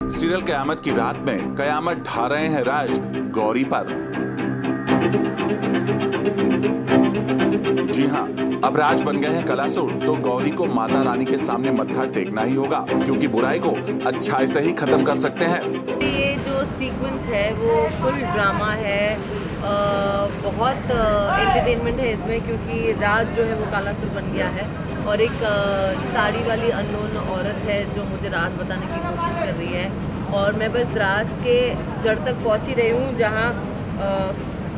Serial कयामत की रात में कयामत ढा रहे हैं राज गौरी पर। जी हाँ, अब राज बन गए हैं कलासुर, तो गौरी को माता रानी के सामने मत्था टेकना ही होगा, क्योंकि बुराई को अच्छाई से ही खत्म कर सकते हैं। ये जो सीक्वेंस है वो फुल ड्रामा है, बहुत एंटरटेनमेंट है इसमें, क्योंकि राज जो है वो कालासुर बन गया है और एक साड़ी वाली अननोन औरत है जो मुझे राज बताने की कोशिश कर रही है, और मैं बस राज के जड़ तक पहुंच ही रही हूँ, जहाँ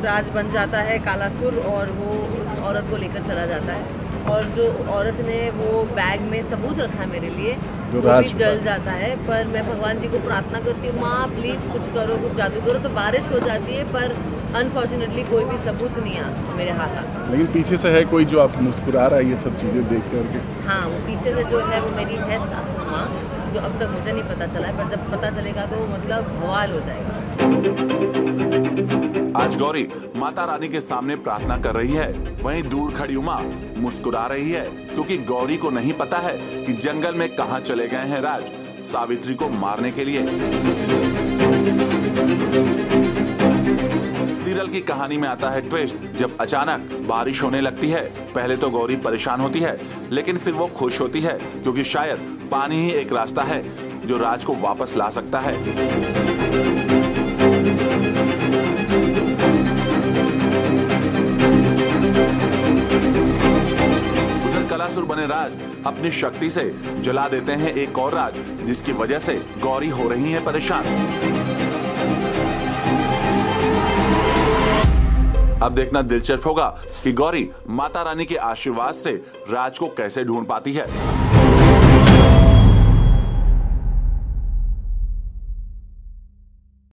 राज बन जाता है कालासुर और वो उस औरत को लेकर चला जाता है, और जो औरत ने वो बैग में सबूत रखा है मेरे लिए वो भी जल जाता है। पर मैं भगवान जी को प्रार्थना करती हूँ, माँ प्लीज़ कुछ करो, कुछ जादू करो। तो बारिश हो जाती है, पर अनफॉर्चुनेटली कोई भी सबूत नहीं आता मेरे हाथ आता। लेकिन पीछे से है कोई जो आप मुस्कुरा रहा है ये सब चीज़ें देख करके? हाँ, वो पीछे से जो है वो मेरी है सासू माँ, जो अब तक मुझे नहीं पता चला है, पर जब पता चलेगा तो मतलब बवाल हो जाएगा। आज गौरी माता रानी के सामने प्रार्थना कर रही है, वहीं दूर खड़ी उमा मुस्कुरा रही है, क्योंकि गौरी को नहीं पता है कि जंगल में कहां चले गए हैं राज सावित्री को मारने के लिए। सीरियल की कहानी में आता है ट्विस्ट, जब अचानक बारिश होने लगती है। पहले तो गौरी परेशान होती है, लेकिन फिर वो खुश होती है, क्योंकि शायद पानी ही एक रास्ता है जो राज को वापस ला सकता है। उधर कलासुर बने राज अपनी शक्ति से जला देते हैं एक और राज, जिसकी वजह से गौरी हो रही है परेशान। अब देखना दिलचस्प होगा कि गौरी माता रानी के आशीर्वाद से राज को कैसे ढूंढ पाती है।